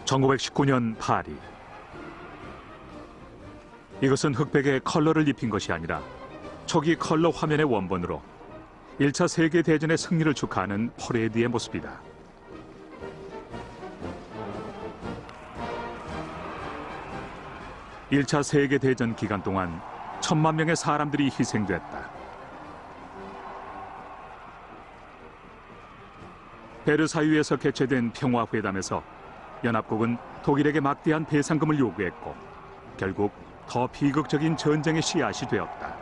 1919년 파리. 이것은 흑백에 컬러를 입힌 것이 아니라 초기 컬러 화면의 원본으로 1차 세계대전의 승리를 축하하는 퍼레이드의 모습이다. (1차) 세계대전 기간 동안 1000만 명의 사람들이 희생됐다. 베르사유에서 개최된 평화회담에서 연합국은 독일에게 막대한 배상금을 요구했고 결국 더 비극적인 전쟁의 씨앗이 되었다.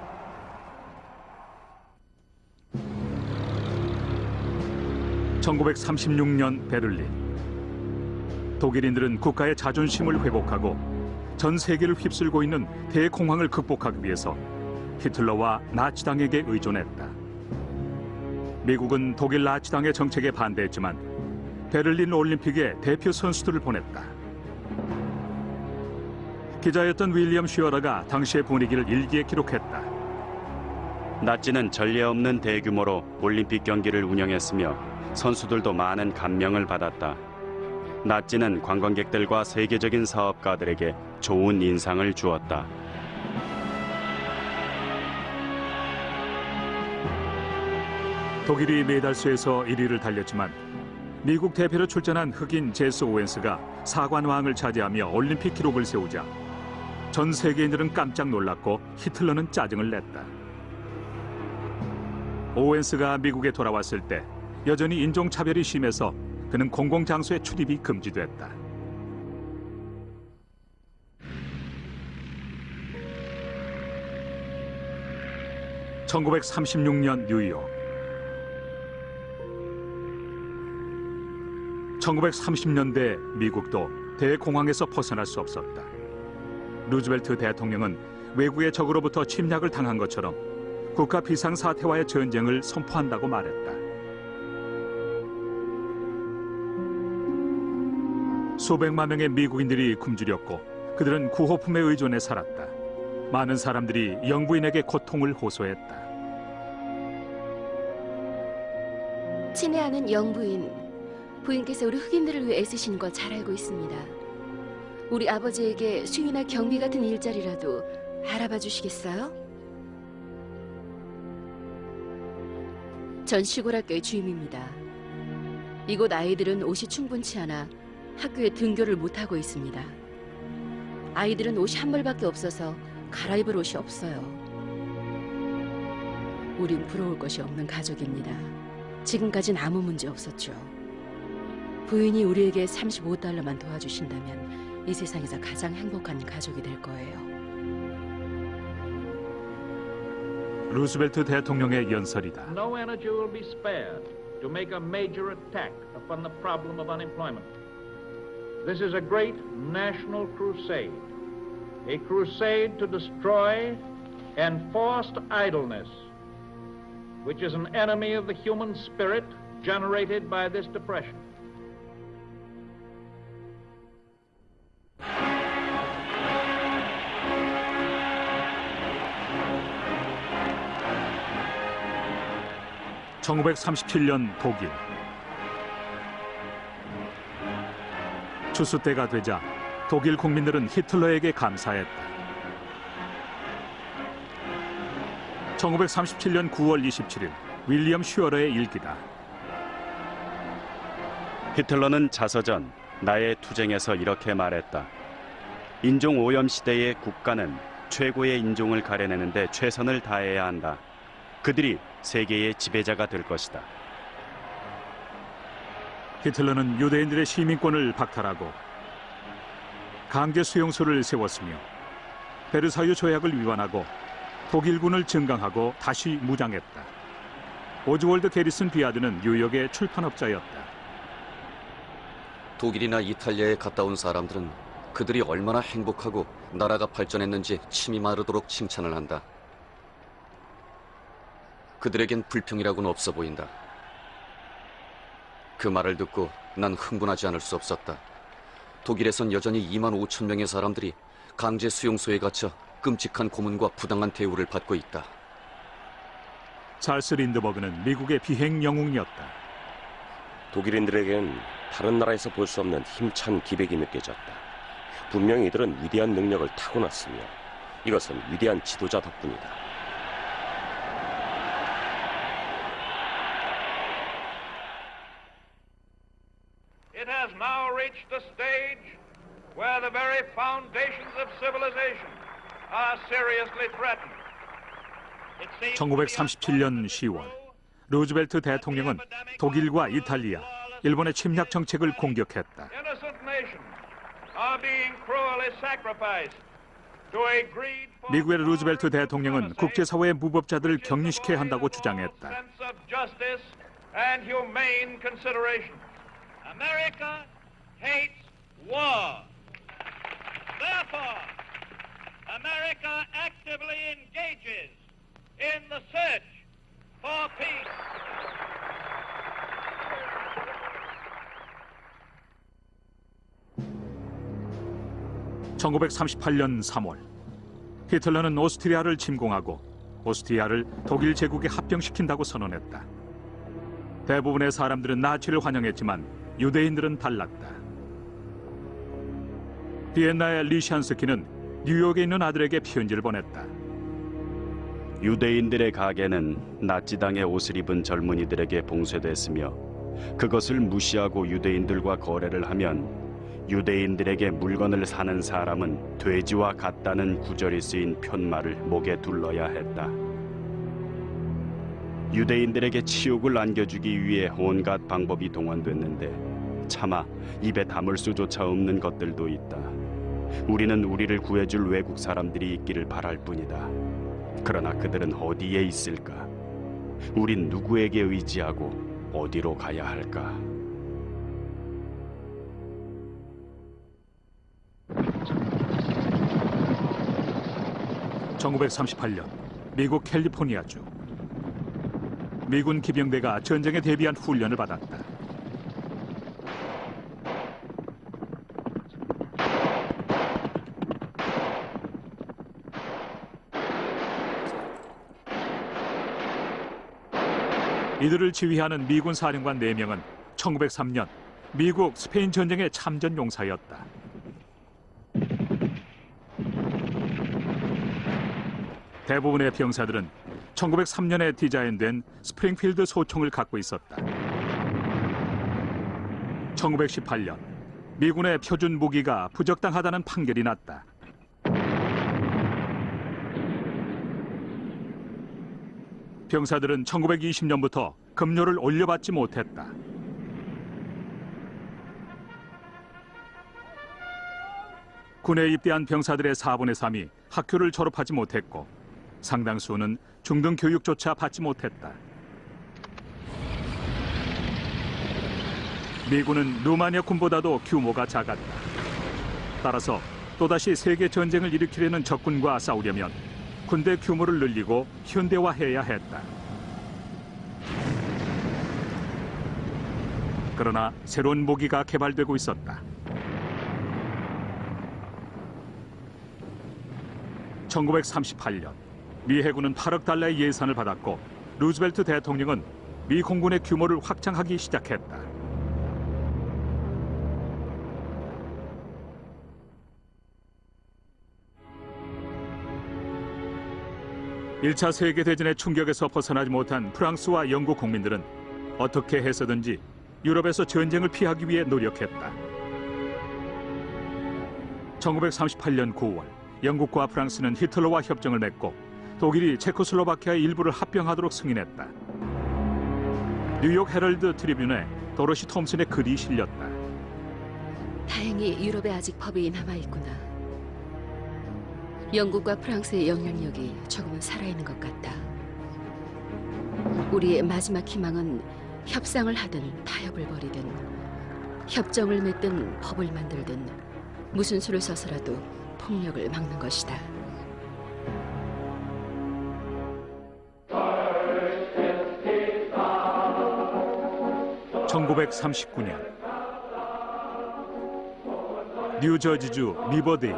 (1936년) 베를린. 독일인들은 국가의 자존심을 회복하고 전 세계를 휩쓸고 있는 대공황을 극복하기 위해서 히틀러와 나치당에게 의존했다. 미국은 독일 나치당의 정책에 반대했지만 베를린 올림픽에 대표 선수들을 보냈다. 기자였던 윌리엄 슈어러가 당시의 분위기를 일기에 기록했다. 나치는 전례 없는 대규모로 올림픽 경기를 운영했으며 선수들도 많은 감명을 받았다. 나치는 관광객들과 세계적인 사업가들에게 좋은 인상을 주었다. 독일이 메달수에서 1위를 달렸지만 미국 대표로 출전한 흑인 제스 오웬스가 사관왕을 차지하며 올림픽 기록을 세우자 전 세계인들은 깜짝 놀랐고 히틀러는 짜증을 냈다. 오웬스가 미국에 돌아왔을 때 여전히 인종차별이 심해서 그는 공공장소에 출입이 금지됐다. (1936년) 뉴욕. 1930년대 미국도 대공황에서 벗어날 수 없었다. 루즈벨트 대통령은 외국의 적으로부터 침략을 당한 것처럼 국가 비상사태와의 전쟁을 선포한다고 말했다. 수백만 명의 미국인들이 굶주렸고 그들은 구호품에 의존해 살았다. 많은 사람들이 영부인에게 고통을 호소했다. 친애하는 영부인, 부인께서 우리 흑인들을 위해 애쓰시는 걸 잘 알고 있습니다. 우리 아버지에게 수위나 경비 같은 일자리라도 알아봐 주시겠어요? 전 시골학교의 주임입니다. 이곳 아이들은 옷이 충분치 않아 학교에 등교를 못하고 있습니다. 아이들은 옷이 한 벌밖에 없어서 갈아입을 옷이 없어요. 우린 부러울 것이 없는 가족입니다. 지금까진 아무 문제 없었죠. 부인이 우리에게 $35만 도와주신다면 이 세상에서 가장 행복한 가족이 될 거예요. 루스벨트 대통령의 연설이다. No energy will be spared to make a major attack upon the problem of unemployment. This is a great national crusade, a crusade to destroy enforced idleness, which is an enemy of the human spirit generated by this depression. (1937년) 독일. 추수 때가 되자 독일 국민들은 히틀러에게 감사했다. 1937년 9월 27일 윌리엄 슈어러의 일기다. 히틀러는 자서전 나의 투쟁에서 이렇게 말했다. 인종 오염 시대의 국가는 최고의 인종을 가려내는데 최선을 다해야 한다. 그들이 세계의 지배자가 될 것이다. 히틀러는 유대인들의 시민권을 박탈하고 강제 수용소를 세웠으며 베르사유 조약을 위반하고 독일군을 증강하고 다시 무장했다. 오즈월드 게리슨 비아드는 뉴욕의 출판업자였다. 독일이나 이탈리아에 갔다 온 사람들은 그들이 얼마나 행복하고 나라가 발전했는지 침이 마르도록 칭찬을 한다. 그들에겐 불평이라고는 없어 보인다. 그 말을 듣고 난 흥분하지 않을 수 없었다. 독일에선 여전히 2만 5천 명의 사람들이 강제 수용소에 갇혀 끔찍한 고문과 부당한 대우를 받고 있다. 찰스 린드버그는 미국의 비행 영웅이었다. 독일인들에겐 다른 나라에서 볼 수 없는 힘찬 기백이 느껴졌다. 분명히 이들은 위대한 능력을 타고났으며 이것은 위대한 지도자 덕분이다. It has now reached the stage where the very foundations of civilization are seriously threatened. 1937년 10월 루즈벨트 대통령은 독일과 이탈리아, 일본의 침략 정책을 공격했다. Innocent nations are being cruelly sacrificed to a greed for 미국의 루즈벨트 대통령은 국제사회의 무법자들을 격리시켜야 한다고 주장했다. sense of justice and humane consideration. America hates war. Therefore, America actively engages in the search for peace. (1938년 3월) 히틀러는 오스트리아를 침공하고 오스트리아를 독일 제국에 합병시킨다고 선언했다. 대부분의 사람들은 나치를 환영했지만 유대인들은 달랐다. 비엔나의 리샨스키는 뉴욕에 있는 아들에게 편지를 보냈다. 유대인들의 가게는 나치당의 옷을 입은 젊은이들에게 봉쇄됐으며 그것을 무시하고 유대인들과 거래를 하면 유대인들에게 물건을 사는 사람은 돼지와 같다는 구절이 쓰인 편말을 목에 둘러야 했다. 유대인들에게 치욕을 안겨주기 위해 온갖 방법이 동원됐는데 차마 입에 담을 수조차 없는 것들도 있다. 우리는 우리를 구해줄 외국 사람들이 있기를 바랄 뿐이다. 그러나 그들은 어디에 있을까? 우린 누구에게 의지하고 어디로 가야 할까? (1938년) 미국 캘리포니아주. 미군 기병대가 전쟁에 대비한 훈련을 받았다. 이들을 지휘하는 미군 사령관 4명은 1903년 미국 스페인 전쟁의 참전 용사였다. 대부분의 병사들은 1903년에 디자인된 스프링필드 소총을 갖고 있었다. 1918년 미군의 표준 무기가 부적당하다는 판결이 났다. 병사들은 1920년부터 급료를 올려받지 못했다. 군에 입대한 병사들의 4분의 3이 학교를 졸업하지 못했고 상당수는 중등 교육조차 받지 못했다. 미군은 루마니아 군보다도 규모가 작았다. 따라서 또다시 세계 전쟁을 일으키려는 적군과 싸우려면 군대 규모를 늘리고 현대화해야 했다. 그러나 새로운 무기가 개발되고 있었다. 1938년 미 해군은 8억 달러의 예산을 받았고 루즈벨트 대통령은 미 공군의 규모를 확장하기 시작했다. (1차 세계대전의 충격에서 벗어나지 못한 프랑스와 영국 국민들은 어떻게 해서든지 유럽에서 전쟁을 피하기 위해 노력했다. 1938년 9월 영국과 프랑스는 히틀러와 협정을 맺고 독일이 체코슬로바키아의 일부를 합병하도록 승인했다. 뉴욕 헤럴드 트리뷴에 도로시 톰슨의 글이 실렸다. 다행히 유럽에 아직 법이 남아있구나. 영국과 프랑스의 영향력이 조금은 살아있는 것 같다. 우리의 마지막 희망은 협상을 하든 타협을 벌이든 협정을 맺든 법을 만들든 무슨 수를 써서라도 폭력을 막는 것이다. (1939년) 뉴저지주 리버데일.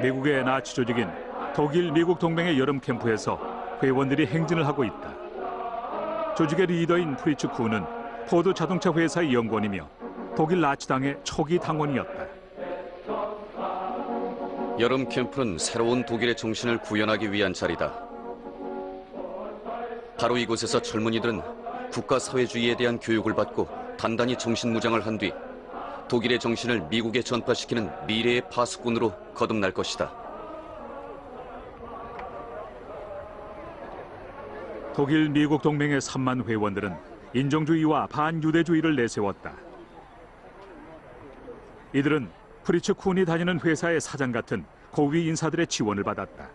미국의 나치 조직인 독일 미국 동맹의 여름 캠프에서 회원들이 행진을 하고 있다. 조직의 리더인 프리츠 쿠는 포드 자동차 회사의 연구원이며 독일 나치당의 초기 당원이었다. 여름 캠프는 새로운 독일의 정신을 구현하기 위한 자리다. 바로 이곳에서 젊은이들은 국가 사회주의에 대한 교육을 받고 단단히 정신무장을 한 뒤 독일의 정신을 미국에 전파시키는 미래의 파수꾼으로 거듭날 것이다. 독일 미국 동맹의 3만 회원들은 인종주의와 반유대주의를 내세웠다. 이들은 프리츠 쿤이 다니는 회사의 사장 같은 고위 인사들의 지원을 받았다.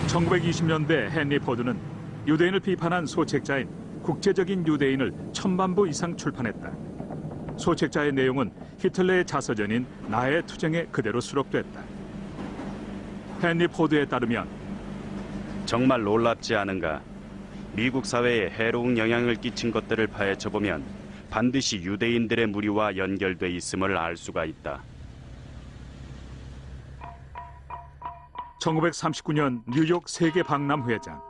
1920년대 헨리 포드는 유대인을 비판한 소책자인 국제적인 유대인을 1000만 부 이상 출판했다. 소책자의 내용은 히틀러의 자서전인 나의 투쟁에 그대로 수록됐다. 헨리 포드에 따르면 정말 놀랍지 않은가? 미국 사회에 해로운 영향을 끼친 것들을 파헤쳐보면 반드시 유대인들의 무리와 연결돼 있음을 알 수가 있다. 1939년 뉴욕 세계 박람 회장.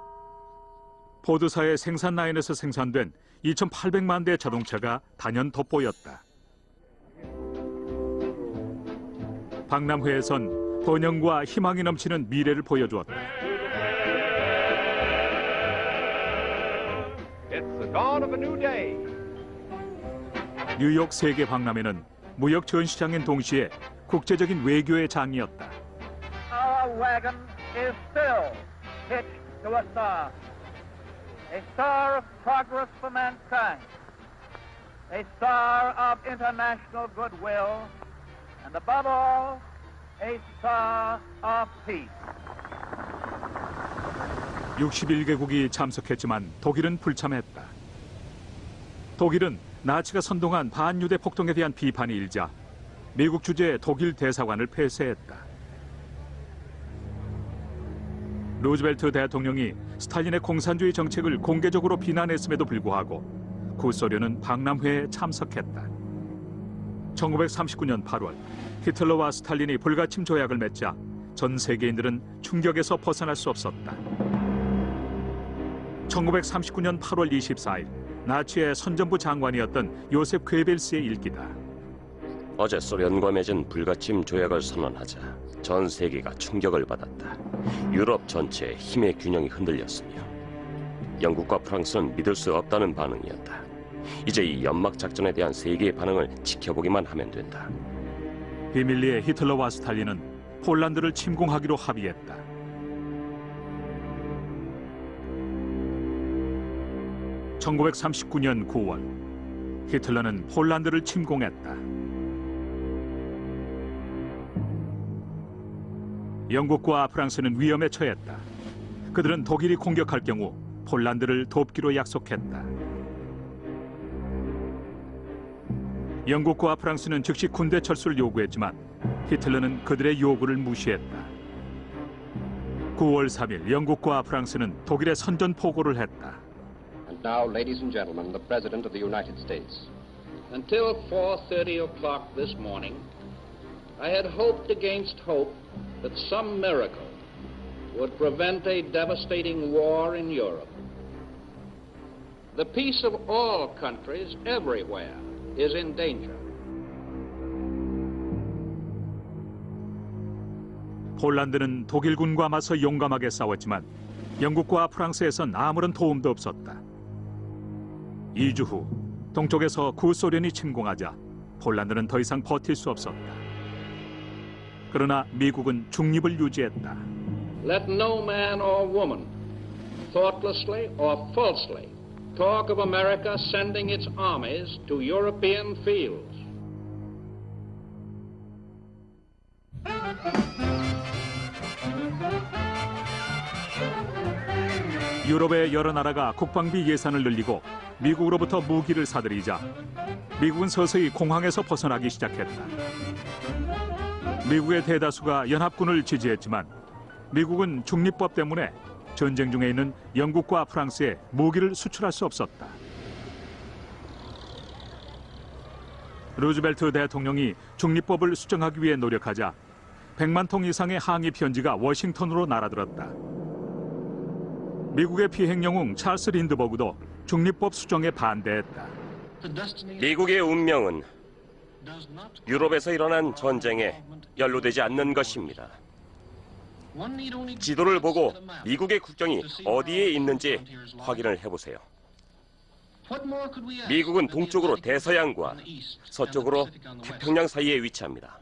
포드사의 생산 라인에서 생산된 2,800만 대 자동차가 단연 돋보였다. 박람회에선 번영과 희망이 넘치는 미래를 보여주었다. It's the dawn of a new day. 뉴욕 세계 박람회는 무역 전시장인 동시에 국제적인 외교의 장이었다. Our wagon is still hitched to a star of progress for mankind, a star of international goodwill, and above all, a star of peace. 61개국이 참석했지만 독일은 불참했다. 독일은 나치가 선동한 반유대 폭동에 대한 비판이 일자 미국 주재의 독일 대사관을 폐쇄했다. 루즈벨트 대통령이 스탈린의 공산주의 정책을 공개적으로 비난했음에도 불구하고 구소련은 박람회에 참석했다. 1939년 8월 히틀러와 스탈린이 불가침 조약을 맺자 전 세계인들은 충격에서 벗어날 수 없었다. 1939년 8월 24일 나치의 선전부 장관이었던 요셉 괴벨스의 일기다. 어제 소련과 맺은 불가침 조약을 선언하자 전 세계가 충격을 받았다. 유럽 전체의 힘의 균형이 흔들렸으며 영국과 프랑스는 믿을 수 없다는 반응이었다. 이제 이 연막 작전에 대한 세계의 반응을 지켜보기만 하면 된다. 비밀리에 히틀러와 스탈린은 폴란드를 침공하기로 합의했다. (1939년 9월) 히틀러는 폴란드를 침공했다. 영국과 프랑스는 위험에 처했다. 그들은 독일이 공격할 경우 폴란드를 돕기로 약속했다. 영국과 프랑스는 즉시 군대 철수를 요구했지만 히틀러는 그들의 요구를 무시했다. 9월 3일 영국과 프랑스는 독일에 선전포고를 했다. And now, ladies and gentlemen, the President of the United States. Until 4:30 o'clock this morning, I had hoped against hope that some miracle would prevent a devastating war in Europe. The peace of all countries everywhere is in danger. 폴란드는 독일군과 맞서 용감하게 싸웠지만 영국과 프랑스에선 아무런 도움도 없었다. 2주 후 동쪽에서 구소련이 침공하자 폴란드는 더 이상 버틸 수 없었다. 그러나 미국은 중립을 유지했다. Let no man or woman, thoughtlessly or falsely, talk of America sending its armies to European fields. 유럽의 여러 나라가 국방비 예산을 늘리고 미국으로부터 무기를 사들이자 미국은 서서히 공황에서 벗어나기 시작했다. 미국의 대다수가 연합군을 지지했지만 미국은 중립법 때문에 전쟁 중에 있는 영국과 프랑스에 무기를 수출할 수 없었다. 루즈벨트 대통령이 중립법을 수정하기 위해 노력하자 100만 통 이상의 항의 편지가 워싱턴으로 날아들었다. 미국의 비행 영웅 찰스 린드버그도 중립법 수정에 반대했다. 미국의 운명은 유럽에서 일어난 전쟁에 연루되지 않는 것입니다. 지도를 보고 미국의 국경이 어디에 있는지 확인을 해보세요. 미국은 동쪽으로 대서양과 서쪽으로 태평양 사이에 위치합니다.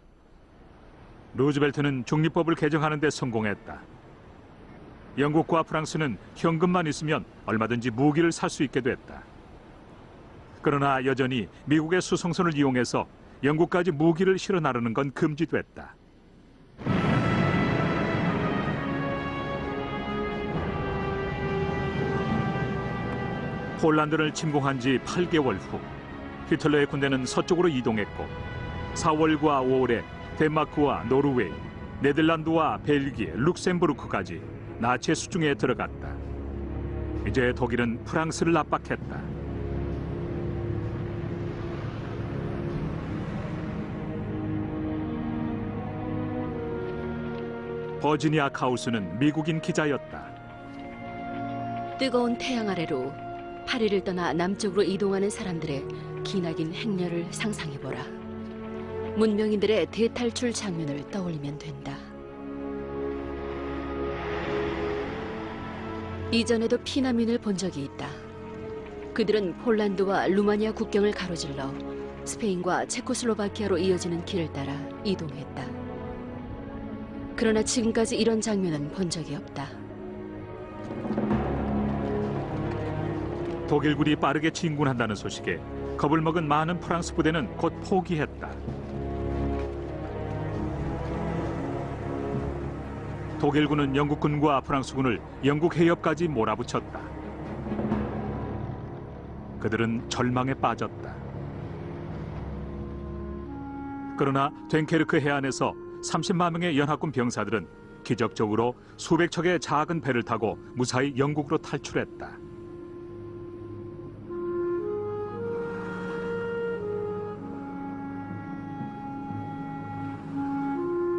루즈벨트는 중립법을 개정하는 데 성공했다. 영국과 프랑스는 현금만 있으면 얼마든지 무기를 살 수 있게 됐다. 그러나 여전히 미국의 수송선을 이용해서 영국까지 무기를 실어 나르는 건 금지됐다. 폴란드를 침공한 지 8개월 후 히틀러의 군대는 서쪽으로 이동했고 4월과 5월에 덴마크와 노르웨이, 네덜란드와 벨기에, 룩셈부르크까지 나치의 수중에 들어갔다. 이제 독일은 프랑스를 압박했다. 버지니아 카우스는 미국인 기자였다. 뜨거운 태양 아래로 파리를 떠나 남쪽으로 이동하는 사람들의 기나긴 행렬을 상상해보라. 문명인들의 대탈출 장면을 떠올리면 된다. 이전에도 피난민을 본 적이 있다. 그들은 폴란드와 루마니아 국경을 가로질러 스페인과 체코슬로바키아로 이어지는 길을 따라 이동했다. 그러나 지금까지 이런 장면은 본 적이 없다. 독일군이 빠르게 진군한다는 소식에 겁을 먹은 많은 프랑스 부대는 곧 포기했다. 독일군은 영국군과 프랑스군을 영국 해협까지 몰아붙였다. 그들은 절망에 빠졌다. 그러나 됭케르크 해안에서 30만 명의 연합군 병사들은 기적적으로 수백 척의 작은 배를 타고 무사히 영국으로 탈출했다.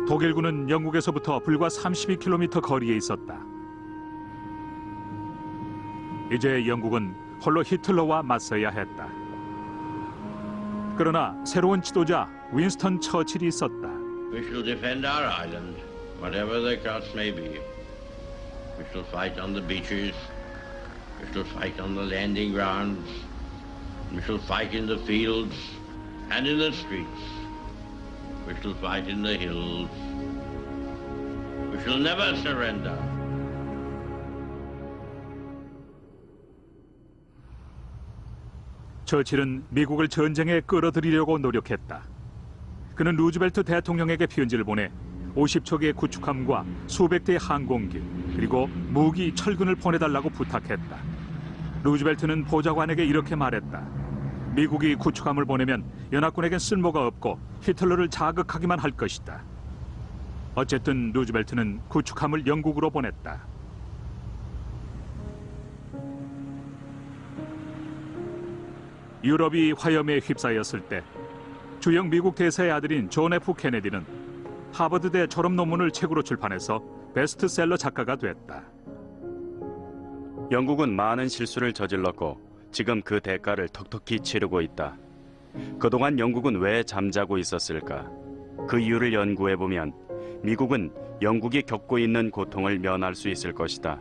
독일군은 영국에서부터 불과 32km 거리에 있었다. 이제 영국은 홀로 히틀러와 맞서야 했다. 그러나 새로운 지도자 윈스턴 처칠이 있었다. We shall defend our island, whatever the cost may be. We shall fight on the beaches. We shall fight on the landing grounds. We shall fight in the fields and in the streets. We shall fight in the hills. We shall never surrender. 처칠은 미국을 전쟁에 끌어들이려고 노력했다. 그는 루즈벨트 대통령에게 편지를 보내 50척의 구축함과 수백 대의 항공기 그리고 무기, 철군을 보내달라고 부탁했다. 루즈벨트는 보좌관에게 이렇게 말했다. 미국이 구축함을 보내면 연합군에겐 쓸모가 없고 히틀러를 자극하기만 할 것이다. 어쨌든 루즈벨트는 구축함을 영국으로 보냈다. 유럽이 화염에 휩싸였을 때 주영 미국 대사의 아들인 존 F 케네디는 하버드대 졸업 논문을 책으로 출판해서 베스트셀러 작가가 됐다. 영국은 많은 실수를 저질렀고 지금 그 대가를 톡톡히 치르고 있다. 그동안 영국은 왜 잠자고 있었을까? 그 이유를 연구해보면 미국은 영국이 겪고 있는 고통을 면할 수 있을 것이다.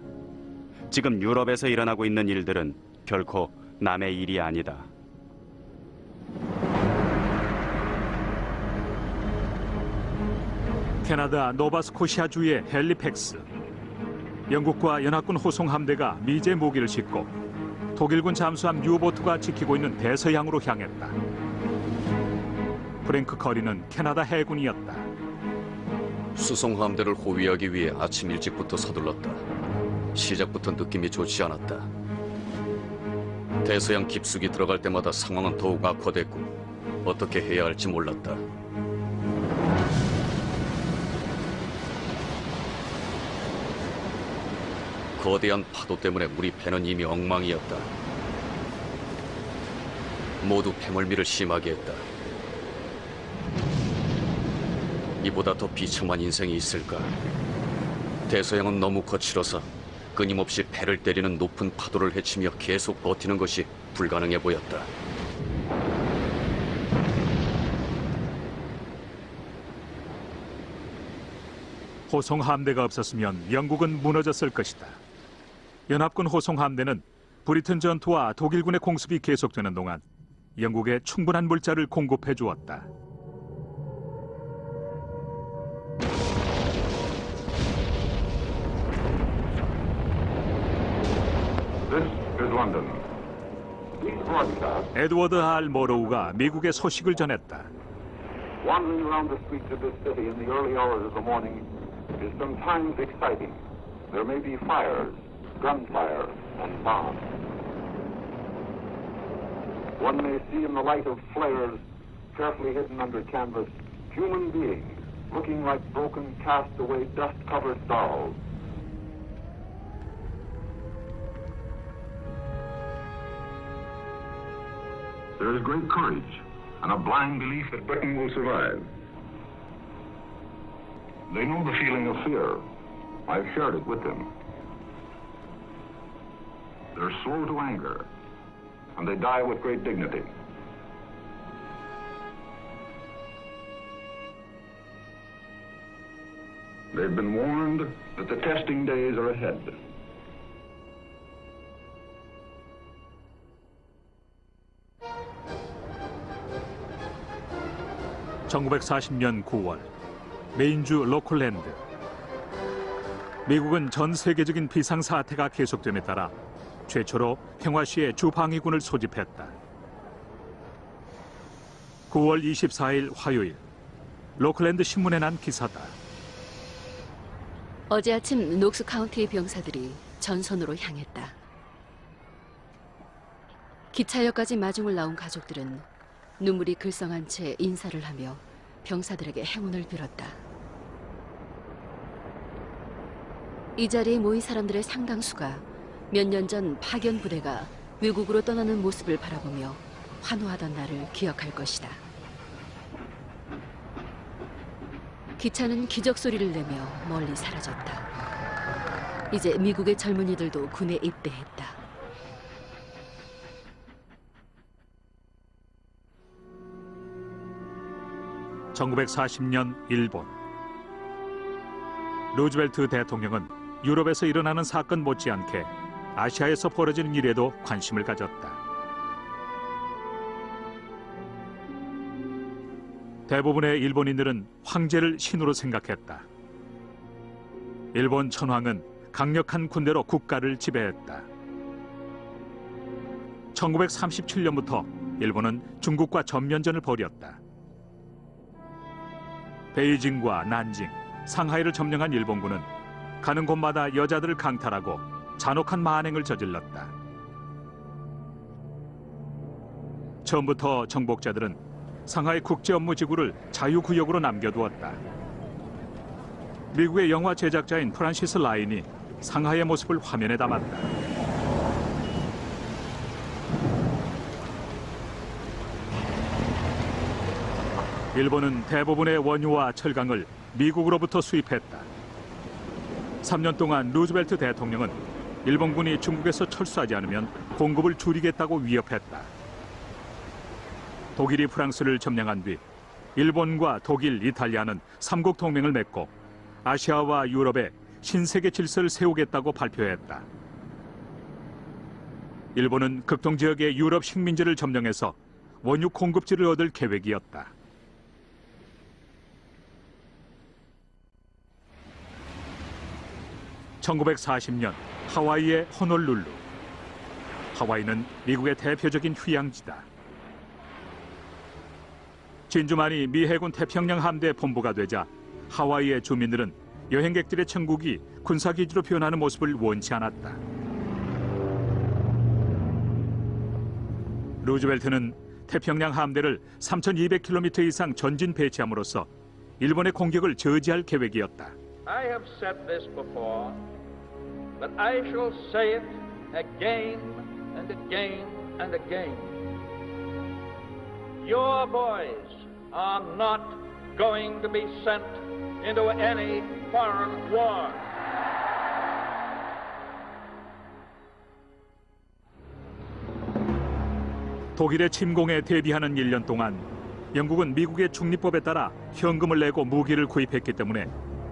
지금 유럽에서 일어나고 있는 일들은 결코 남의 일이 아니다. 캐나다 노바스코시아주의 헬리팩스. 영국과 연합군 호송 함대가 미제 무기를 싣고 독일군 잠수함 유보트가 지키고 있는 대서양으로 향했다. 프랭크 커리는 캐나다 해군이었다. 수송 함대를 호위하기 위해 아침 일찍부터 서둘렀다. 시작부터 느낌이 좋지 않았다. 대서양 깊숙이 들어갈 때마다 상황은 더욱 악화됐고 어떻게 해야 할지 몰랐다. 거대한 파도 때문에 우리 배는 이미 엉망이었다. 모두 패멀미를 심하게 했다. 이보다 더 비참한 인생이 있을까? 대서양은 너무 거칠어서 끊임없이 배를 때리는 높은 파도를 헤치며 계속 버티는 것이 불가능해 보였다. 호송 함대가 없었으면 영국은 무너졌을 것이다. 연합군 호송 함대는 브리튼 전투와 독일군의 공습이 계속되는 동안 영국에 충분한 물자를 공급해 주었다. 에드워드 R. 모로우가 미국의 소식을 전했다. Wandering around the streets of this city in the early hours of the morning is sometimes exciting. There may be fires, gunfire, and bombs. One may see in the light of flares, carefully hidden under canvas, human beings looking like broken, cast-away, dust-covered dolls. There is great courage and a blind belief that Britain will survive. They know the feeling of fear. I've shared it with them. They're slow to anger, and they die with great dignity. They've been warned that the testing days are ahead. (1940년 9월) 메인주 로클랜드. 미국은 전 세계적인 비상사태가 계속됨에 따라 최초로 평화시에 주방위군을 소집했다. 9월 24일 화요일, 로클랜드 신문에 난 기사다. 어제 아침 녹스 카운티의 병사들이 전선으로 향했다. 기차역까지 마중을 나온 가족들은 눈물이 글썽한 채 인사를 하며 병사들에게 행운을 빌었다. 이 자리에 모인 사람들의 상당수가 몇 년 전 파견 부대가 외국으로 떠나는 모습을 바라보며 환호하던 날을 기억할 것이다. 기차는 기적 소리를 내며 멀리 사라졌다. 이제 미국의 젊은이들도 군에 입대했다. (1940년) 일본. 루즈벨트 대통령은 유럽에서 일어나는 사건 못지않게 아시아에서 벌어지는 일에도 관심을 가졌다. 대부분의 일본인들은 황제를 신으로 생각했다. 일본 천황은 강력한 군대로 국가를 지배했다. 1937년부터 일본은 중국과 전면전을 벌였다. 베이징과 난징, 상하이를 점령한 일본군은 가는 곳마다 여자들을 강탈하고 잔혹한 만행을 저질렀다. 처음부터 정복자들은 상하이 국제업무지구를 자유구역으로 남겨두었다. 미국의 영화 제작자인 프란시스 라인이 상하이의 모습을 화면에 담았다. 일본은 대부분의 원유와 철강을 미국으로부터 수입했다. 3년 동안 루즈벨트 대통령은 일본군이 중국에서 철수하지 않으면 공급을 줄이겠다고 위협했다. 독일이 프랑스를 점령한 뒤 일본과 독일, 이탈리아는 삼국 동맹을 맺고 아시아와 유럽에 신세계 질서를 세우겠다고 발표했다. 일본은 극동 지역의 유럽 식민지를 점령해서 원유 공급지를 얻을 계획이었다. (1940년) 하와이의 호놀룰루. 하와이는 미국의 대표적인 휴양지다. 진주만이 미 해군 태평양 함대 본부가 되자 하와이의 주민들은 여행객들의 천국이 군사기지로 변하는 모습을 원치 않았다. 루즈벨트는 태평양 함대를 3,200km 이상 전진 배치함으로써 일본의 공격을 저지할 계획이었다. I have said this before, but I shall say it again and again and again. Your boys are not going to be sent into any foreign war. 독일의 침공에 대비하는 1년 동안 영국은 미국의 중립법에 따라 현금을 내고 무기를 구입했기 때문에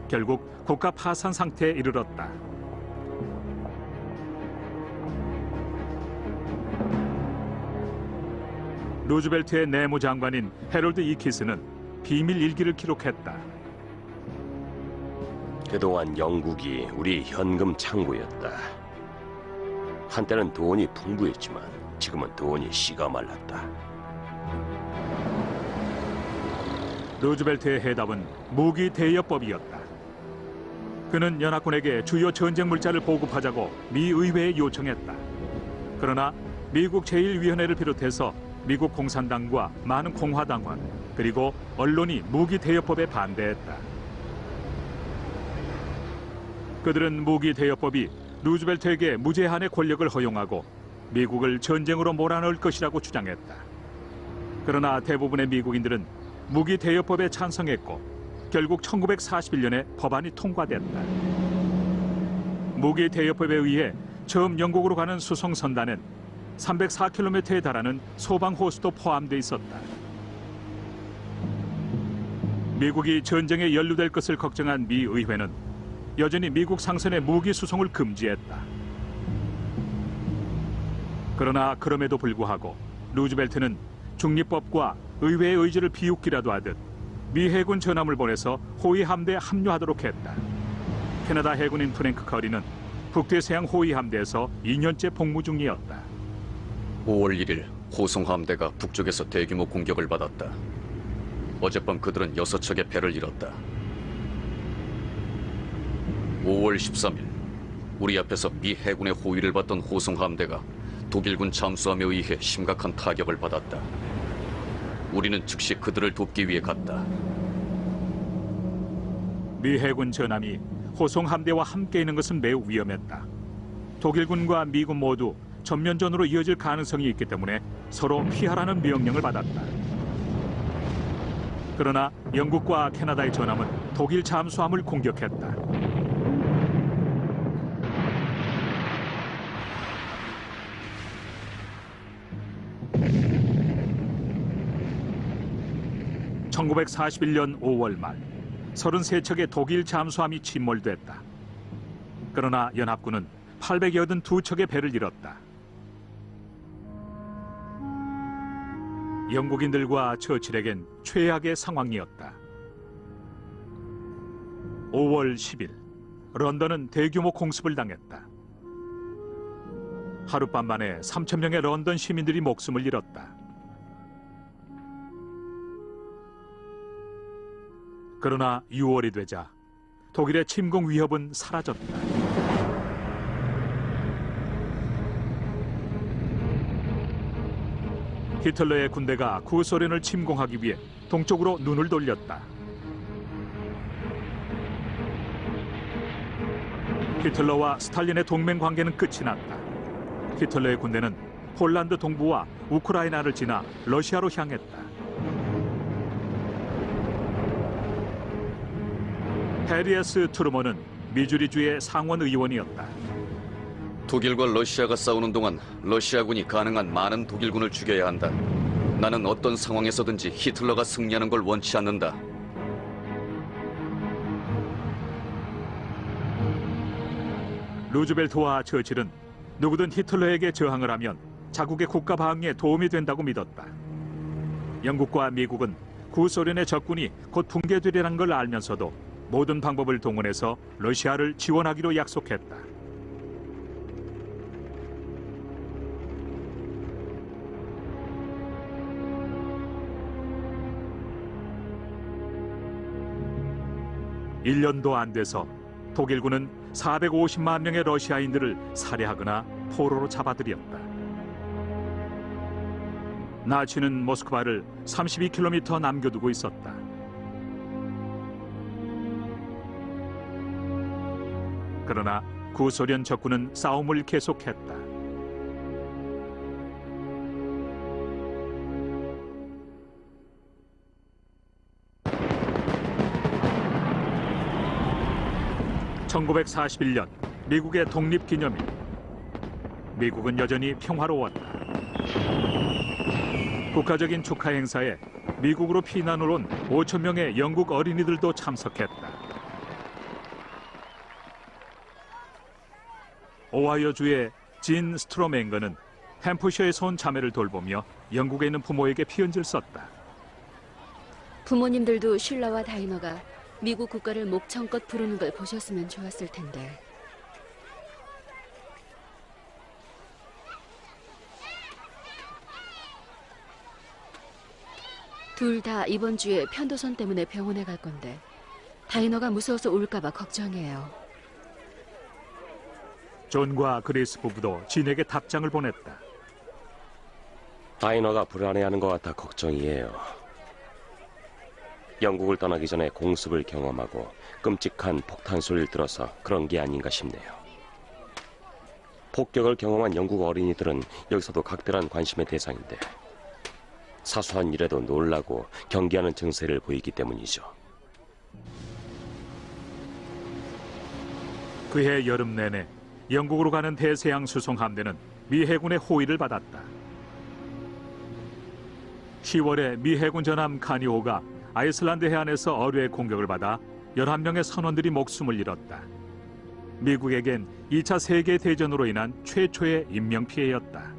결국 국가 파산 상태에 이르렀다. 루즈벨트의 내무장관인 해롤드 이키스는 비밀 일기를 기록했다. 그동안 영국이 우리 현금 창고였다. 한때는 돈이 풍부했지만 지금은 돈이 씨가 말랐다. 루즈벨트의 해답은 무기 대여법이었다. 그는 연합군에게 주요 전쟁 물자를 보급하자고 미 의회에 요청했다. 그러나 미국 제1위원회를 비롯해서 미국 공산당과 많은 공화당원 그리고 언론이 무기 대여법에 반대했다. 그들은 무기 대여법이 루즈벨트에게 무제한의 권력을 허용하고 미국을 전쟁으로 몰아넣을 것이라고 주장했다. 그러나 대부분의 미국인들은 무기 대여법에 찬성했고 결국 1941년에 법안이 통과됐다. 무기 대여법에 의해 처음 영국으로 가는 수송 선단엔 304km에 달하는 소방 호수도 포함돼 있었다. 미국이 전쟁에 연루될 것을 걱정한 미 의회는 여전히 미국 상선의 무기 수송을 금지했다. 그러나 그럼에도 불구하고 루즈벨트는 중립법과 의회의 의지를 비웃기라도 하듯 미 해군 전함을 보내서 호위 함대에 합류하도록 했다. 캐나다 해군인 프랭크 커리는 북대서양 호위 함대에서 2년째 복무 중이었다. 5월 1일 호송 함대가 북쪽에서 대규모 공격을 받았다. 어젯밤 그들은 6척의 배를 잃었다. 5월 13일 우리 앞에서 미 해군의 호위를 받던 호송 함대가 독일군 잠수함에 의해 심각한 타격을 받았다. 우리는 즉시 그들을 돕기 위해 갔다. 미 해군 전함이 호송 함대와 함께 있는 것은 매우 위험했다. 독일군과 미군 모두 전면전으로 이어질 가능성이 있기 때문에 서로 피하라는 명령을 받았다. 그러나 영국과 캐나다의 전함은 독일 잠수함을 공격했다. (1941년 5월) 말 33척의 독일 잠수함이 침몰됐다. 그러나 연합군은 882척의 배를 잃었다. 영국인들과 처칠에겐 최악의 상황이었다. 5월 10일 런던은 대규모 공습을 당했다. 하룻밤 만에 3,000명의 런던 시민들이 목숨을 잃었다. 그러나 6월이 되자 독일의 침공 위협은 사라졌다. 히틀러의 군대가 구소련을 침공하기 위해 동쪽으로 눈을 돌렸다. 히틀러와 스탈린의 동맹 관계는 끝이 났다. 히틀러의 군대는 폴란드 동부와 우크라이나를 지나 러시아로 향했다. 헤리에스 트루먼은 미주리주의 상원 의원이었다. 독일과 러시아가 싸우는 동안 러시아군이 가능한 많은 독일군을 죽여야 한다. 나는 어떤 상황에서든지 히틀러가 승리하는 걸 원치 않는다. 루즈벨트와 처칠은 누구든 히틀러에게 저항을 하면 자국의 국가 방위에 도움이 된다고 믿었다. 영국과 미국은 구소련의 적군이 곧 붕괴되리라는 걸 알면서도 모든 방법을 동원해서 러시아를 지원하기로 약속했다. (1년도) 안 돼서 독일군은 450만 명의 러시아인들을 살해하거나 포로로 잡아들였다. 나치는 모스크바를 32km 남겨두고 있었다. 그러나 구소련 적군은 싸움을 계속했다. (1941년) 미국의 독립기념일. 미국은 여전히 평화로웠다. 국가적인 축하 행사에 미국으로 피난을 온 5천 명의 영국 어린이들도 참석했다. 오하이오주의 진 스트로맹거는 햄프셔에서 온 자매를 돌보며 영국에 있는 부모에게 피언지를 썼다. 부모님들도 슐라와 다이너가 미국 국가를 목청껏 부르는 걸 보셨으면 좋았을 텐데. 둘 다 이번 주에 편도선 때문에 병원에 갈 건데 다이너가 무서워서 울까 봐 걱정해요. 존과 그레이스 부부도 진에게 답장을 보냈다. 다이너가 불안해하는 것 같아 걱정이에요. 영국을 떠나기 전에 공습을 경험하고 끔찍한 폭탄 소리를 들어서 그런 게 아닌가 싶네요. 폭격을 경험한 영국 어린이들은 여기서도 각별한 관심의 대상인데 사소한 일에도 놀라고 경계하는 증세를 보이기 때문이죠. 그해 여름 내내 영국으로 가는 대서양 수송 함대는 미 해군의 호위를 받았다. 10월에 미 해군 전함 카니호가 아이슬란드 해안에서 어뢰의 공격을 받아 11명의 선원들이 목숨을 잃었다. 미국에겐 2차 세계대전으로 인한 최초의 인명피해였다.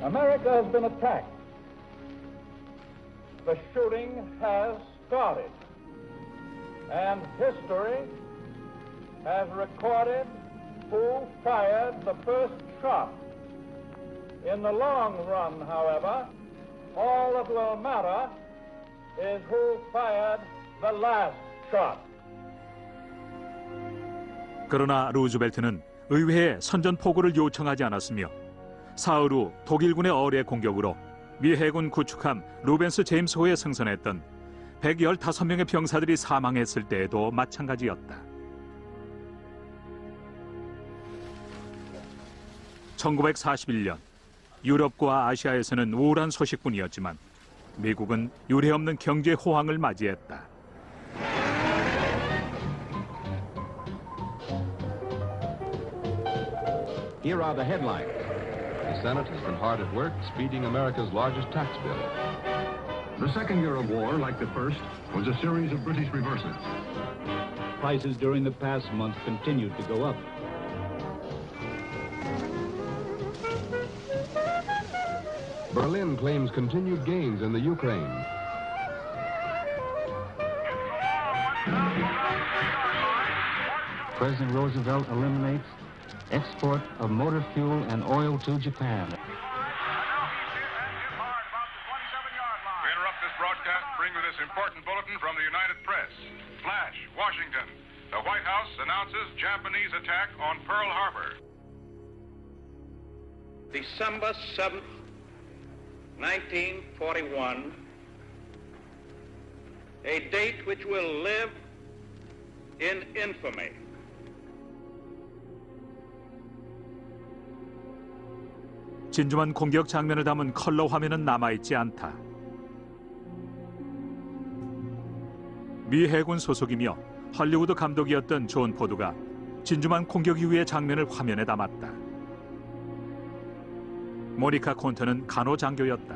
America has been attacked. The shooting has started. And history has recorded who fired the first shot. In the long run, however, all that will matter is who fired the last shot. 그러나 루즈벨트는 의회에 선전포고를 요청하지 않았으며 사흘 후 독일군의 어뢰 공격으로 미 해군 구축함 루벤스 제임스호에 승선했던 115명의 병사들이 사망했을 때에도 마찬가지였다. 1941년 유럽과 아시아에서는 우울한 소식뿐이었지만 미국은 유례없는 경제 호황을 맞이했다. Here are the headlines. The Senate has been hard at work speeding America's largest tax bill. The second year of war, like the first, was a series of British reverses. Prices during the past month continued to go up. Berlin claims continued gains in the Ukraine. President Roosevelt eliminates export of motor fuel and oil to Japan. We interrupt this broadcast to bring you this important bulletin from the United Press. Flash, Washington. The White House announces Japanese attack on Pearl Harbor. December 7th, 1941, a date which will live in infamy. 진주만 공격 장면을 담은 컬러 화면은 남아있지 않다. 미 해군 소속이며 할리우드 감독이었던 존 포드가 진주만 공격 이후의 장면을 화면에 담았다. 모니카 콘터는 간호장교였다.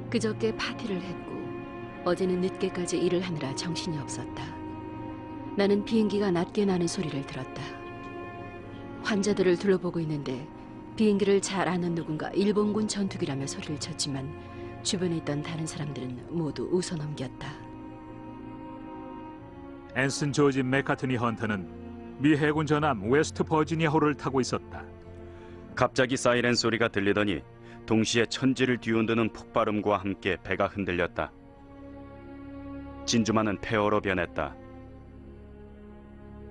그저께 파티를 했고 어제는 늦게까지 일을 하느라 정신이 없었다. 나는 비행기가 낮게 나는 소리를 들었다. 환자들을 둘러보고 있는데 비행기를 잘 아는 누군가 일본군 전투기라며 소리를 쳤지만 주변에 있던 다른 사람들은 모두 웃어넘겼다. 앤슨 조지 맥카트니 헌터는 미 해군 전함 웨스트 버지니아호를 타고 있었다. 갑자기 사이렌 소리가 들리더니 동시에 천지를 뒤흔드는 폭발음과 함께 배가 흔들렸다. 진주만은 폐허로 변했다.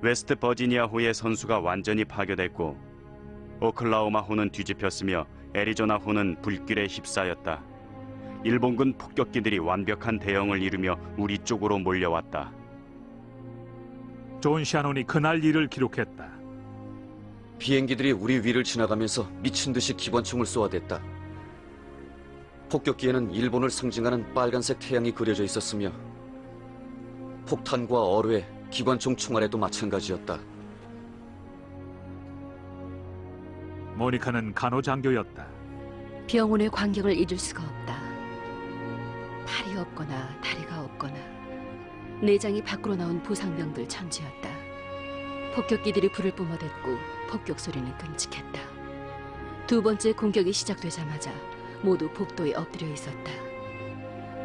웨스트 버지니아호의 선수가 완전히 파괴됐고 오클라호마호는 뒤집혔으며 애리조나호는 불길에 휩싸였다. 일본군 폭격기들이 완벽한 대형을 이루며 우리 쪽으로 몰려왔다. 존 샤논이 그날 일을 기록했다. 비행기들이 우리 위를 지나가면서 미친 듯이 기관총을 쏘아댔다. 폭격기에는 일본을 상징하는 빨간색 태양이 그려져 있었으며 폭탄과 어뢰, 기관총 총알에도 마찬가지였다. 모니카는 간호장교였다. 병원의 광경을 잊을 수가 없다. 팔이 없거나 다리가 없거나 내장이 밖으로 나온 부상병들 천지였다. 폭격기들이 불을 뿜어댔고 폭격 소리는 끔찍했다. 두 번째 공격이 시작되자마자 모두 복도에 엎드려 있었다.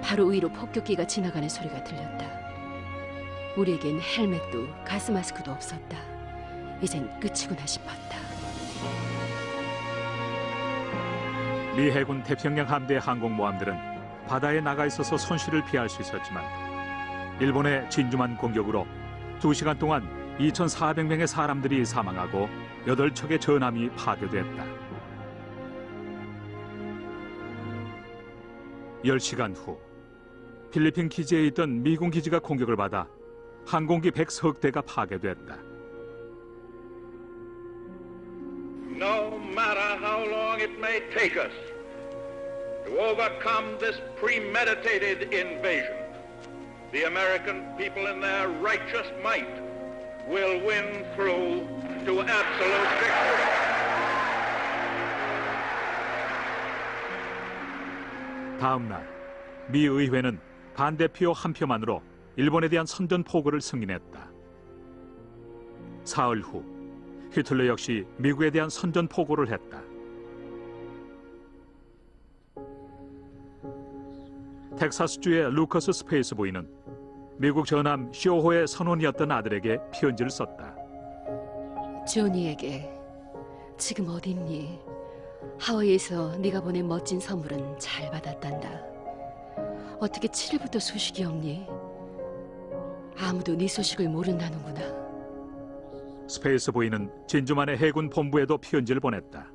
바로 위로 폭격기가 지나가는 소리가 들렸다. 우리에겐 헬멧도 가스 마스크도 없었다. 이젠 끝이구나 싶었다. 미 해군 태평양 함대 항공모함들은 바다에 나가 있어서 손실을 피할 수 있었지만 일본의 진주만 공격으로 2시간 동안 2,400명의 사람들이 사망하고 8척의 전함이 파괴됐다. 10시간 후 필리핀 기지에 있던 미군 기지가 공격을 받아 항공기 100석 대가 파괴됐다. No matter how long it may take us to overcome this premeditated invasion, the American people in their righteous might will win through to absolute victory. 다음 날 미 의회는 반대표 한 표만으로 일본에 대한 선전 포고를 승인했다. 사흘 후 히틀러 역시 미국에 대한 선전 포고를 했다. 텍사스주의 루커스 스페이스보이는 미국 전함 쇼호의 선원이었던 아들에게 편지를 썼다. 조니에게 지금 어디 있니? 하와이에서 네가 보낸 멋진 선물은 잘 받았단다. 어떻게 7일부터 소식이 없니? 아무도 네 소식을 모른다는구나. 스페이스보이는 진주만의 해군 본부에도 편지를 보냈다.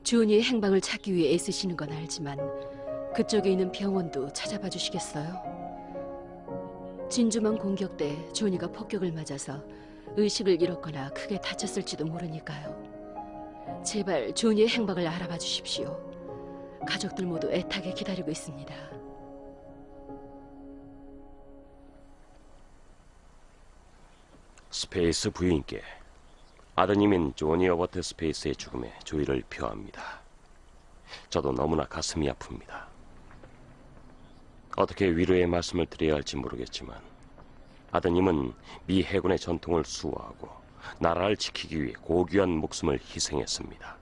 조니의 행방을 찾기 위해 애쓰시는 건 알지만 그쪽에 있는 병원도 찾아봐 주시겠어요? 진주만 공격 때 조니가 폭격을 맞아서 의식을 잃었거나 크게 다쳤을지도 모르니까요. 제발 조니의 행방을 알아봐 주십시오. 가족들 모두 애타게 기다리고 있습니다. 스페이스 부인께 아드님인 조니 어버트 스페이스의 죽음에 조의를 표합니다. 저도 너무나 가슴이 아픕니다. 어떻게 위로의 말씀을 드려야 할지 모르겠지만 아드님은 미 해군의 전통을 수호하고 나라를 지키기 위해 고귀한 목숨을 희생했습니다.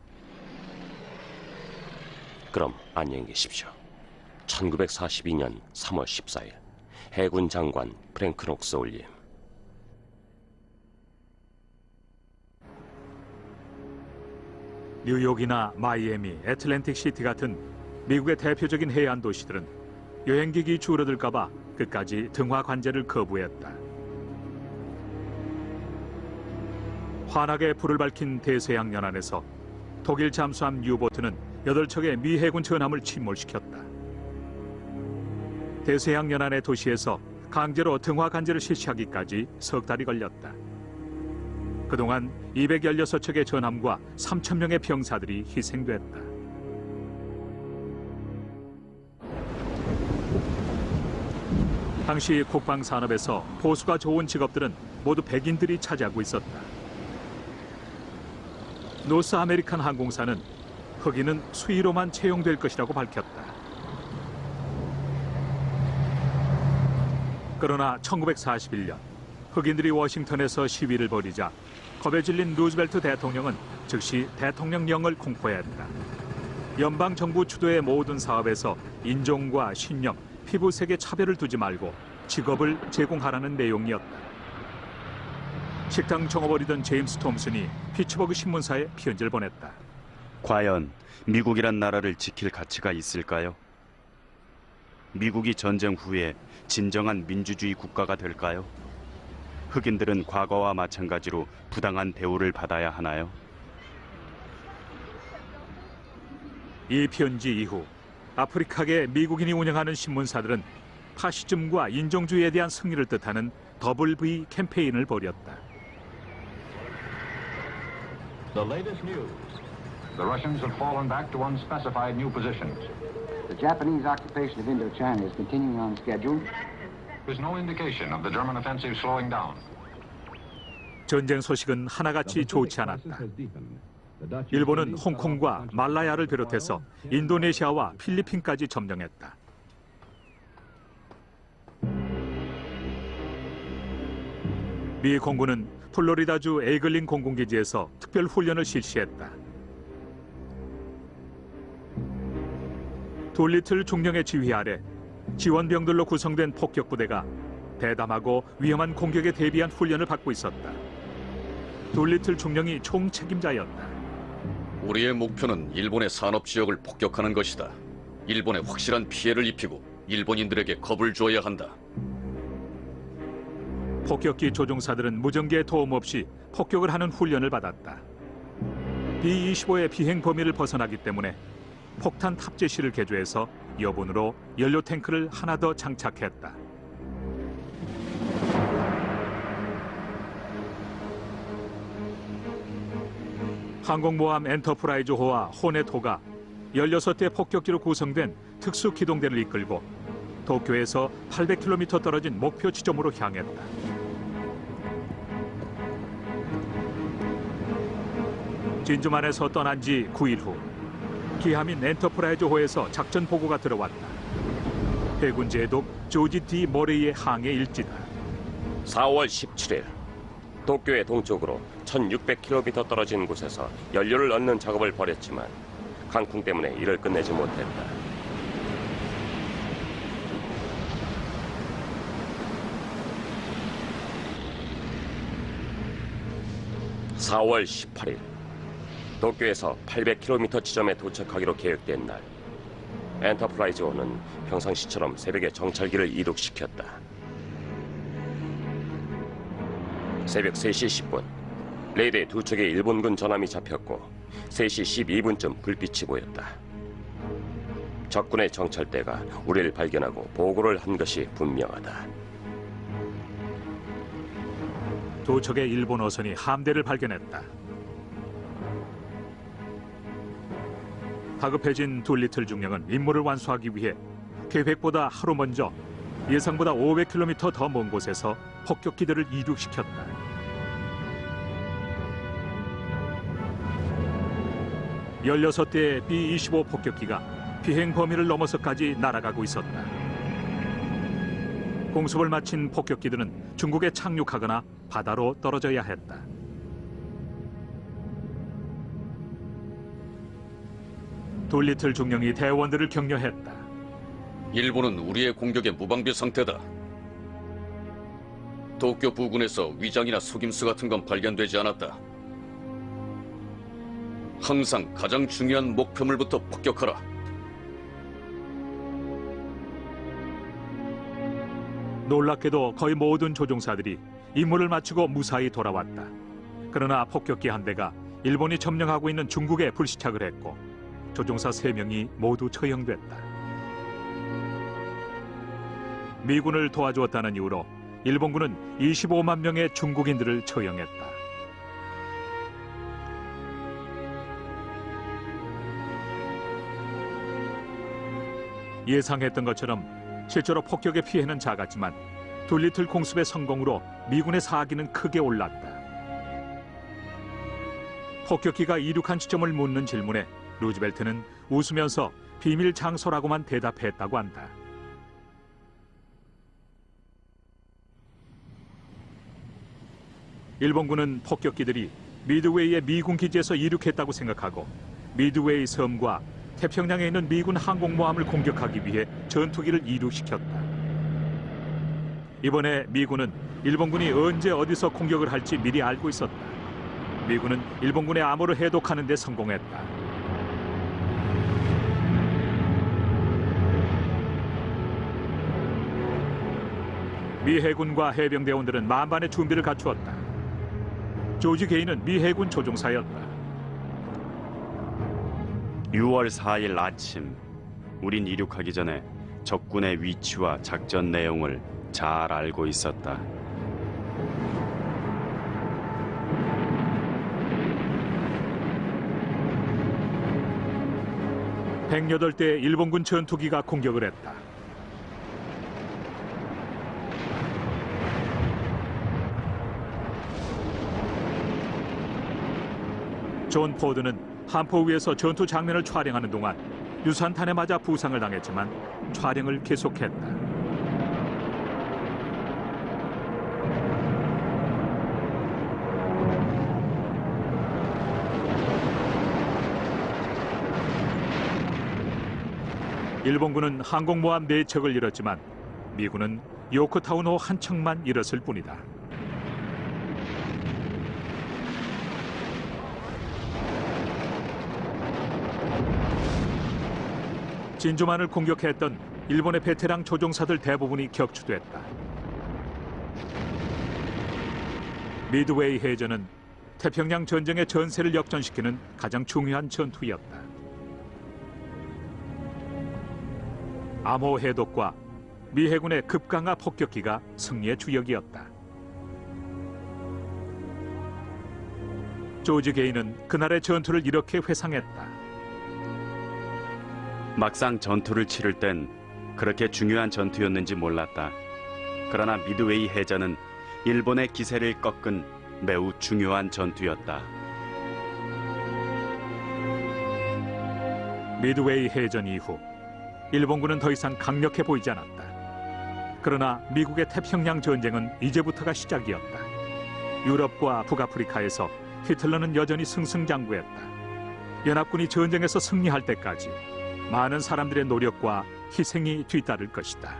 그럼 안녕히 계십시오. 1942년 3월 14일 해군 장관 프랭크 녹스 올림. 뉴욕이나 마이애미, 애틀랜틱 시티 같은 미국의 대표적인 해안 도시들은 여행객이 줄어들까 봐 끝까지 등화 관제를 거부했다. 환하게 불을 밝힌 대서양 연안에서 독일 잠수함 유보트는 8척의 미 해군 전함을 침몰시켰다. 대서양 연안의 도시에서 강제로 등화 관제를 실시하기까지 석 달이 걸렸다. 그동안 216척의 전함과 3,000명의 병사들이 희생됐다. 당시 국방산업에서 보수가 좋은 직업들은 모두 백인들이 차지하고 있었다. 노스 아메리칸 항공사는 흑인은 수의로만 채용될 것이라고 밝혔다. 그러나 1941년 흑인들이 워싱턴에서 시위를 벌이자 겁에 질린 루즈벨트 대통령은 즉시 대통령령을 공포했다. 연방정부 주도의 모든 사업에서 인종과 신념, 피부색의 차별을 두지 말고 직업을 제공하라는 내용이었다. 식당 정어버리던 제임스 톰슨이 피츠버그 신문사에 편지를 보냈다. 과연 미국이란 나라를 지킬 가치가 있을까요? 미국이 전쟁 후에 진정한 민주주의 국가가 될까요? 흑인들은 과거와 마찬가지로 부당한 대우를 받아야 하나요? 이 편지 이후 아프리카계 미국인이 운영하는 신문사들은 파시즘과 인종주의에 대한 승리를 뜻하는 더블V 캠페인을 벌였다. The latest news. The Russians have fallen back to unspecified new positions. The Japanese occupation of Indochina is continuing on schedule. There's no indication of the German offensive slowing down. 전쟁 소식은 하나같이 좋지 않았다. 일본은 홍콩과 말라야를 비롯해서 인도네시아와 필리핀까지 점령했다. 미 공군은 플로리다주 에이글린 공군기지에서 특별 훈련을 실시했다. 돌리틀 중령의 지휘 아래 지원병들로 구성된 폭격부대가 대담하고 위험한 공격에 대비한 훈련을 받고 있었다. 돌리틀 중령이 총책임자였다. 우리의 목표는 일본의 산업지역을 폭격하는 것이다. 일본에 확실한 피해를 입히고 일본인들에게 겁을 주어야 한다. 폭격기 조종사들은 무전기의 도움 없이 폭격을 하는 훈련을 받았다. B-25의 비행 범위를 벗어나기 때문에 폭탄 탑재실을 개조해서 여분으로 연료 탱크를 하나 더 장착했다. 항공모함 엔터프라이즈호와 호넷호가 16대 폭격기로 구성된 특수기동대를 이끌고 도쿄에서 800km 떨어진 목표 지점으로 향했다. 진주만에서 떠난 지 9일 후 기함인 엔터프라이즈호에서 작전 보고가 들어왔다. 해군 제독 조지 D. 머레이의 항해 일지다. 4월 17일 도쿄의 동쪽으로 1600km 떨어진 곳에서 연료를 얻는 작업을 벌였지만 강풍 때문에 일을 끝내지 못했다. (4월 18일) 도쿄에서 800km 지점에 도착하기로 계획된 날, 엔터프라이즈호는 평상시처럼 새벽에 정찰기를 이륙시켰다. 새벽 3시 10분, 레이더에 두 척의 일본군 전함이 잡혔고 3시 12분쯤 불빛이 보였다. 적군의 정찰대가 우리를 발견하고 보고를 한 것이 분명하다. 두 척의 일본 어선이 함대를 발견했다. 다급해진 둘리틀 중령은 임무를 완수하기 위해 계획보다 하루 먼저 예상보다 500km 더 먼 곳에서 폭격기들을 이륙시켰다. (16) 대의 B-25 폭격기가 비행 범위를 넘어서까지 날아가고 있었다. 공습을 마친 폭격기들은 중국에 착륙하거나 바다로 떨어져야 했다. 둘리틀 중령이 대원들을 격려했다. 일본은 우리의 공격에 무방비 상태다. 도쿄 부근에서 위장이나 속임수 같은 건 발견되지 않았다. 항상 가장 중요한 목표물부터 폭격하라. 놀랍게도 거의 모든 조종사들이 임무를 마치고 무사히 돌아왔다. 그러나 폭격기 한 대가 일본이 점령하고 있는 중국에 불시착을 했고 조종사 3명이 모두 처형됐다. 미군을 도와주었다는 이유로 일본군은 25만 명의 중국인들을 처형했다. 예상했던 것처럼 실제로 폭격의 피해는 작았지만 둘리틀 공습의 성공으로 미군의 사기는 크게 올랐다. 폭격기가 이륙한 지점을 묻는 질문에 루즈벨트는 웃으면서 비밀 장소라고만 대답했다고 한다. 일본군은 폭격기들이 미드웨이의 미군 기지에서 이륙했다고 생각하고 미드웨이 섬과 태평양에 있는 미군 항공모함을 공격하기 위해 전투기를 이륙시켰다. 이번에 미군은 일본군이 언제 어디서 공격을 할지 미리 알고 있었다. 미군은 일본군의 암호를 해독하는 데 성공했다. 미 해군과 해병대원들은 만반의 준비를 갖추었다. 조지 게이는 미 해군 조종사였다. 6월 4일 아침, 우린 이륙하기 전에 적군의 위치와 작전 내용을 잘 알고 있었다. (108대) 일본군 전투기가 공격을 했다. 존 포드는 한포 위에서 전투 장면을 촬영하는 동안 유산탄에 맞아 부상을 당했지만 촬영을 계속했다. 일본군은 항공모함 4척을 잃었지만 미군은 요크타운호 한 척만 잃었을 뿐이다. 진주만을 공격했던 일본의 베테랑 조종사들 대부분이 격추됐다. 미드웨이 해전은 태평양 전쟁의 전세를 역전시키는 가장 중요한 전투였다. 암호 해독과 미 해군의 급강하 폭격기가 승리의 주역이었다. 조지 게이는 그날의 전투를 이렇게 회상했다. 막상 전투를 치를 땐 그렇게 중요한 전투였는지 몰랐다. 그러나 미드웨이 해전은 일본의 기세를 꺾은 매우 중요한 전투였다. 미드웨이 해전 이후 일본군은 더 이상 강력해 보이지 않았다. 그러나 미국의 태평양 전쟁은 이제부터가 시작이었다. 유럽과 북아프리카에서 히틀러는 여전히 승승장구했다. 연합군이 전쟁에서 승리할 때까지 많은 사람들의 노력과 희생이 뒤따를 것이다.